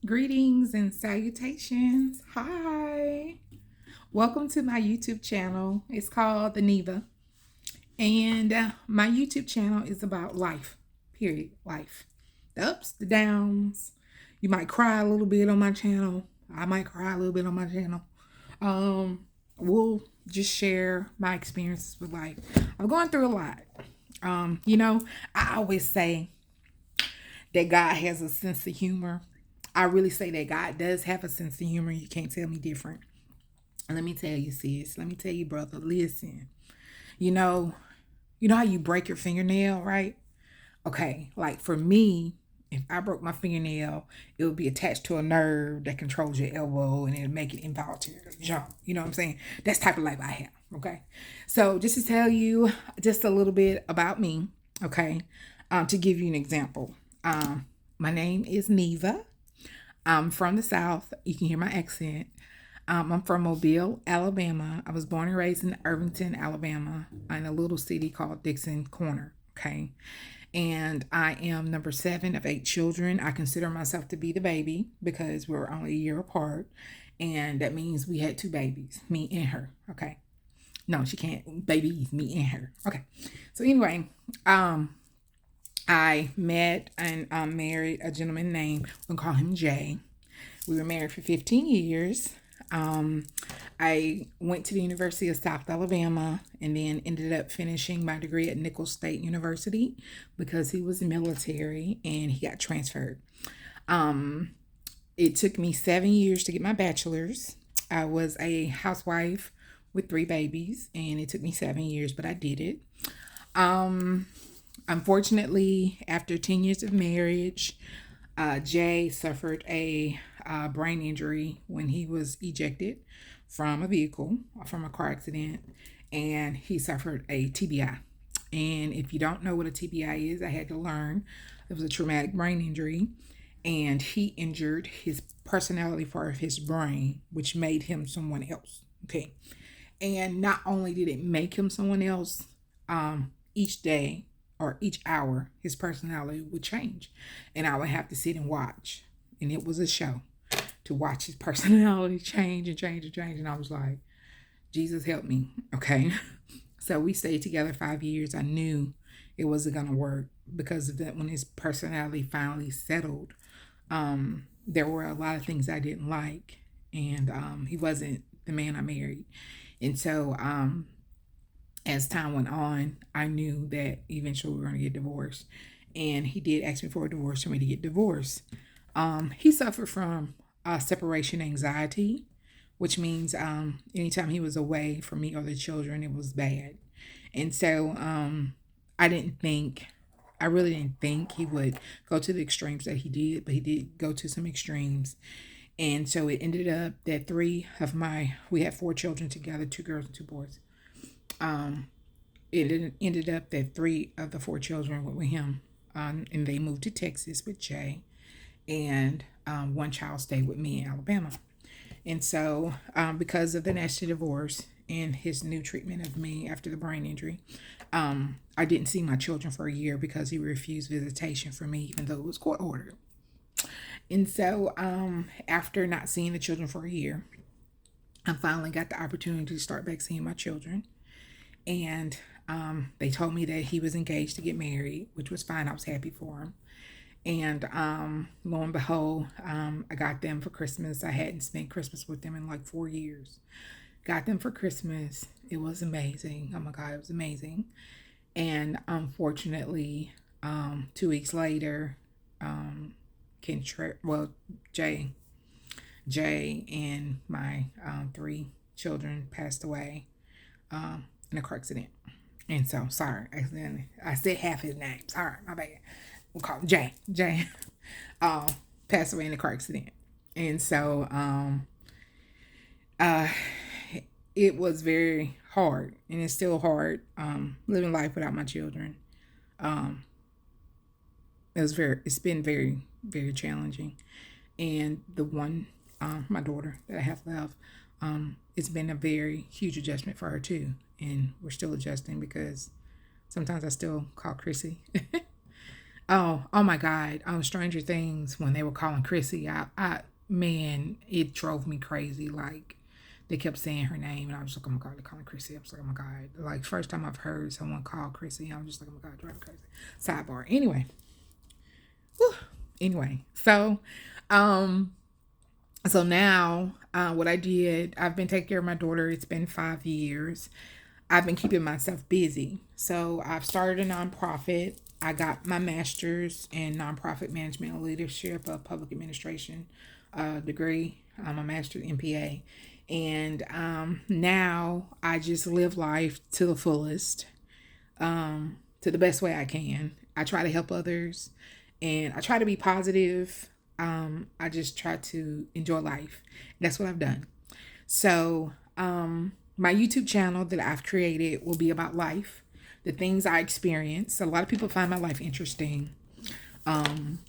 Greetings and salutations. Hi. Welcome to my YouTube channel. It's called the Neva. And my YouTube channel is about life, period. Life. The ups, the downs. You might cry a little bit on my channel. I might cry a little bit on my channel. We'll just share my experiences with life. I'm going through a lot. I always say that God has a sense of humor. I really say that God does have a sense of humor. You can't tell me different. And let me tell you, sis. Let me tell you, brother. Listen. You know, you know how you break your fingernail, right? Okay, like for me, if I broke my fingernail, it would be attached to a nerve that controls your elbow and it'll make it involuntary jump. You know what I'm saying? That's the type of life I have. Okay. So just to tell you just a little bit about me, okay, to give you an example. My name is Neva. I'm from the South. You can hear my accent. I'm from Mobile, Alabama. I was born and raised in Irvington, Alabama, in a little city called Dixon Corner. Okay. And I am number 7 of 8 children. I consider myself to be the baby because we're only a year apart. And that means we had 2 babies, me and her. Okay. No, she can't. Babies, me and her. Okay. So anyway, I met and married a gentleman named, we'll call him Jay. We were married for 15 years. I went to the University of South Alabama and then ended up finishing my degree at Nicholls State University because he was military and he got transferred. It took me 7 years to get my bachelor's. I was a housewife with 3 babies and it took me 7 years, but I did it. Unfortunately, after 10 years of marriage, Jay suffered a brain injury when he was ejected from a vehicle, from a car accident, and he suffered a TBI. And if you don't know what a TBI is, I had to learn. It was a traumatic brain injury, and he injured his personality part of his brain, which made him someone else. Okay. And not only did it make him someone else, each day or each hour, his personality would change. And I would have to sit and watch. And it was a show to watch his personality change and change and change. And I was like, Jesus help me. Okay. So we stayed together 5 years. I knew it wasn't going to work because of that. When his personality finally settled, there were a lot of things I didn't like. And he wasn't the man I married. And so as time went on, I knew that eventually we were going to get divorced. And he did ask me for a divorce for me to get divorced. He suffered from separation anxiety, which means anytime he was away from me or the children, it was bad. And so I really didn't think he would go to the extremes that he did, but he did go to some extremes. And so it ended up that we had 4 children together, 2 girls and 2 boys. It ended up that 3 of the 4 children went with him, and they moved to Texas with Jay, and 1 child stayed with me in Alabama. And so, because of the nasty divorce and his new treatment of me after the brain injury, I didn't see my children for a year because he refused visitation for me, even though it was court ordered. And so, after not seeing the children for a year, I finally got the opportunity to start back seeing my children. And they told me that he was engaged to get married, which was fine. I was happy for him. And lo and behold, I got them for Christmas. I hadn't spent Christmas with them in like 4 years. Got them for Christmas. It was amazing. Oh my God, it was amazing. And unfortunately, 2 weeks later, Jay and my 3 children passed away in a car accident. And so, sorry, I said half his name. Sorry, my bad. We'll call him Jay. Jay passed away in a car accident. And so, it was very hard, and it's still hard living life without my children. It's been very, very challenging. And the one, my daughter that I have left, it's been a very huge adjustment for her too. And we're still adjusting because sometimes I still call Chrissy. Oh my God. On Stranger Things, when they were calling Chrissy, man, it drove me crazy. Like, they kept saying her name, and I was like, oh my God, they're calling Chrissy. I was like, oh my God. Like, first time I've heard someone call Chrissy, I was just like, oh my God, drive me crazy. Sidebar. Anyway. Whew. Anyway. Um, so now, what I did, I've been taking care of my daughter. It's been 5 years. I've been keeping myself busy. So I've started a nonprofit. I got my master's in nonprofit management and leadership, a public administration degree. I'm a master's MPA. And now I just live life to the fullest, to the best way I can. I try to help others and I try to be positive. I just try to enjoy life. That's what I've done. So, my YouTube channel that I've created will be about life, the things I experience. A lot of people find my life interesting. I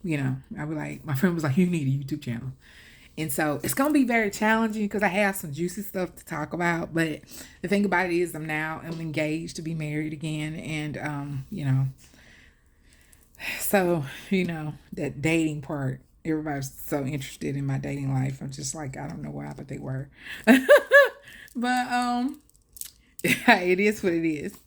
was like, my friend was like, you need a YouTube channel. And so it's going to be very challenging because I have some juicy stuff to talk about. But the thing about it is I'm engaged to be married again. And, that dating part, everybody's so interested in my dating life. I'm just like, I don't know why, but they were. But it is what it is.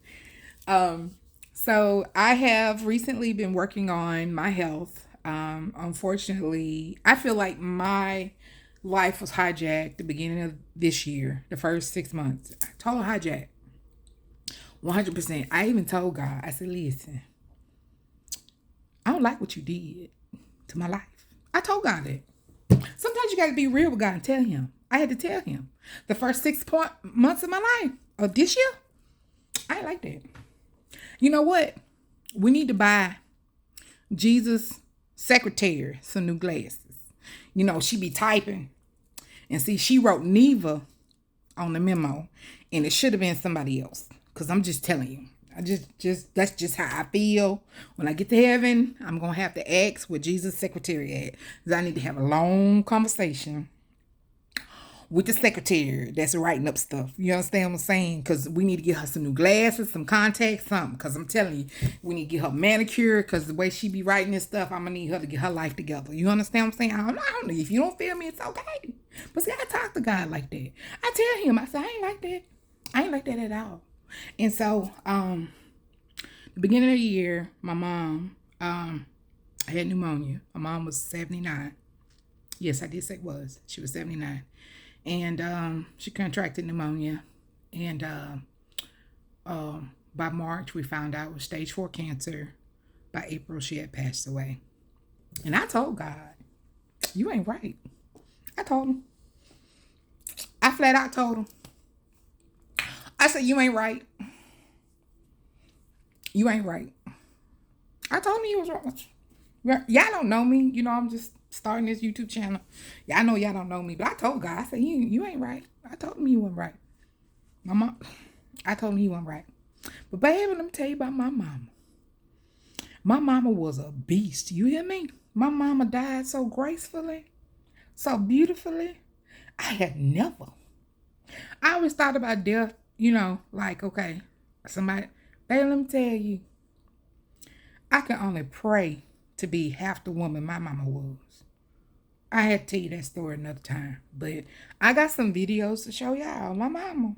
So I have recently been working on my health. Unfortunately, I feel like my life was hijacked the beginning of this year, the first 6 months. Total hijack. 100%. I even told God, I said, listen, I don't like what you did to my life. I told God that. Sometimes you got to be real with God and tell him. I had to tell him. The first 6 months of my life, of this year, I ain't like that. You know what? We need to buy Jesus' secretary some new glasses. She be typing. And see, she wrote Neva on the memo. And it should have been somebody else. Because I'm just telling you. That's just how I feel. When I get to heaven, I'm going to have to ask where Jesus' secretary at. Because I need to have a long conversation with the secretary that's writing up stuff. You understand what I'm saying? Because we need to get her some new glasses, some contacts, something. Because I'm telling you, we need to get her manicure. Because the way she be writing this stuff, I'm going to need her to get her life together. You understand what I'm saying? I don't know. If you don't feel me, it's okay. But see, I talk to God like that. I tell him, I say, I ain't like that. I ain't like that at all. And so, the beginning of the year, my mom had pneumonia. My mom was 79. Yes, I did say was. She was 79. And she contracted pneumonia. And by March, we found out it was stage 4 cancer. By April, she had passed away. And I told God, you ain't right. I told him. I flat out told him. I said, you ain't right. You ain't right. I told him he was wrong. Y'all don't know me. I'm just starting this YouTube channel. Y'all know y'all don't know me. But I told God, I said, you ain't right. I told him he wasn't right. I told him he wasn't right. But baby, let me tell you about my mama. My mama was a beast. You hear me? My mama died so gracefully, so beautifully. I had never. I always thought about death, like, okay, somebody, baby, let me tell you, I can only pray to be half the woman my mama was. I had to tell you that story another time, but I got some videos to show y'all. My mama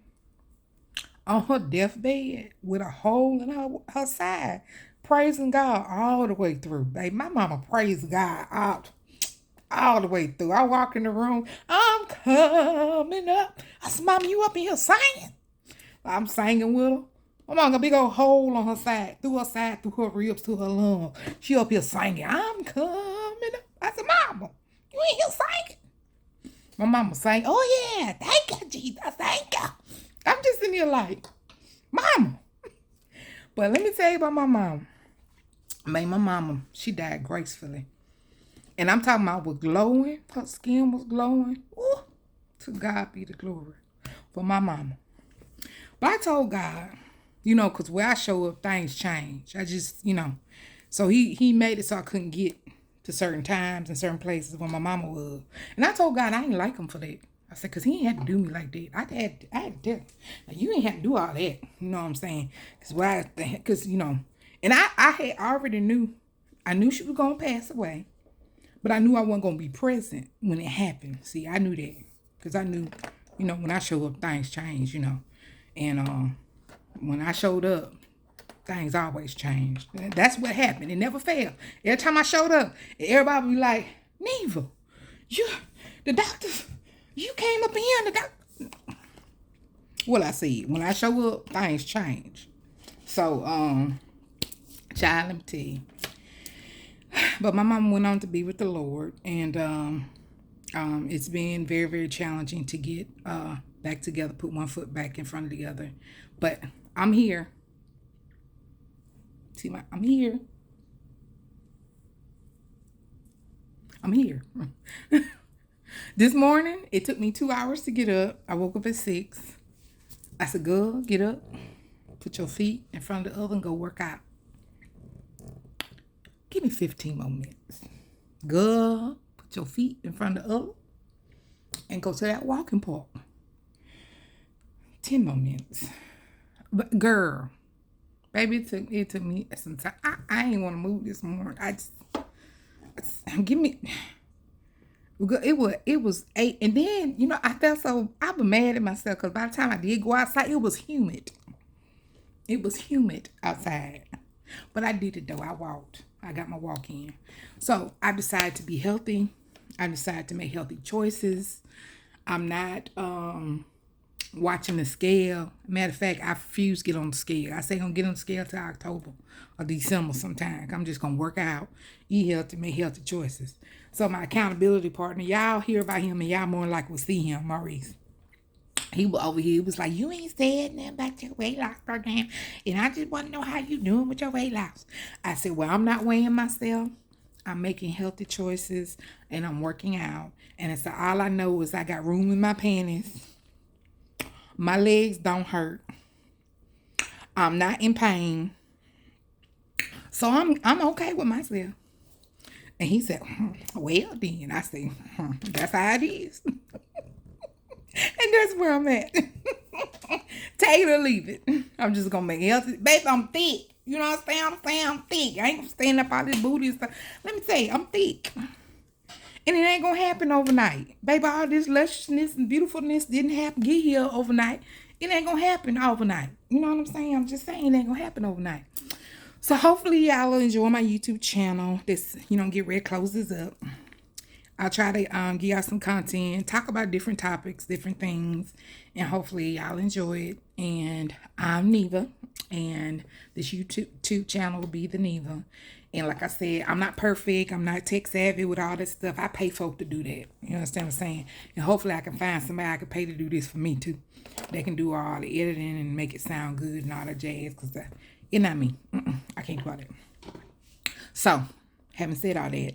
on her deathbed with a hole in her side, praising God all the way through. Baby, my mama praised God all the way through. I walk in the room, I'm coming up. I said, Mama, you up in here singing? I'm singing with her. My mama got a big old hole on her side, through her ribs, to her lungs. She up here singing, I'm coming up. I said, Mama, you ain't here singing? My mama sang, oh yeah, thank you, Jesus, thank you. I'm just in here like, Mama. But let me tell you about my mama. My mama, she died gracefully. And I'm talking about was glowing. Her skin was glowing. Ooh, to God be the glory for my mama. But I told God, because where I show up, things change. I just, So he made it so I couldn't get to certain times and certain places where my mama was. And I told God I ain't like him for that. I said, because he ain't had to do me like that. I had to tell him. Like, you ain't had to do all that. You know what I'm saying? Because, and I had already knew I knew she was going to pass away, but I knew I wasn't going to be present when it happened. See, I knew that because I knew, when I show up, things change, And when I showed up, things always changed. That's what happened. It never failed. Every time I showed up, everybody would be like, Neva, the doctor, you came up in here, the doctor. Well, I see, when I show up, things change. So, child, let me tell you. But my mom went on to be with the Lord, and it's been very, very challenging to get back together, put one foot back in front of the other. But I'm here. See, I'm here. I'm here. This morning, it took me 2 hours to get up. I woke up at 6. I said, girl, get up. Put your feet in front of the oven, go work out. Give me 15 more minutes. Girl, put your feet in front of the oven and go to that walking park. 10 more minutes. But girl, baby, it took me some time. I ain't want to move this morning. It was 8, and then I felt so. I was mad at myself because by the time I did go outside, it was humid. It was humid outside, but I did it though. I walked. I got my walk in. So I decided to be healthy. I decided to make healthy choices. I'm not watching the scale. Matter of fact, I refuse to get on the scale. I say I'm gonna get on the scale till October or December sometime. I'm just gonna work out, eat healthy, make healthy choices. So my accountability partner, y'all hear about him and y'all more than likely will see him, Maurice. He was over here. He was like, you ain't said nothing about your weight loss program, and I just want to know how you doing with your weight loss. I said, well, I'm not weighing myself. I'm making healthy choices, and I'm working out. And it's all I know is I got room in my panties. My legs don't hurt. I'm not in pain. So I'm okay with myself. And he said, well then. I said, that's how it is. And that's where I'm at. Take it or leave it. I'm just gonna make it healthy. Baby, I'm thick. You know what I'm saying? I'm thick. I ain't gonna stand up all this booty and stuff. Let me tell you, I'm thick. And it ain't gonna happen overnight. Baby, all this lusciousness and beautifulness didn't get here overnight. It ain't gonna happen overnight. You know what I'm saying? I'm just saying it ain't gonna happen overnight. So hopefully y'all will enjoy my YouTube channel. This, get ready to close this up. I'll try to give y'all some content, talk about different topics, different things, and hopefully y'all enjoy it. And I'm Neva, and this YouTube channel will be the Neva. And like I said, I'm not perfect. I'm not tech savvy with all this stuff. I pay folk to do that. You understand what I'm saying? And hopefully I can find somebody I can pay to do this for me too. They can do all the editing and make it sound good and all that jazz, because it's not me. I can't do all that. So, having said all that,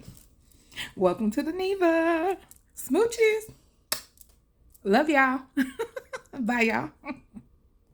welcome to the Neva. Smooches. Love y'all. Bye, y'all.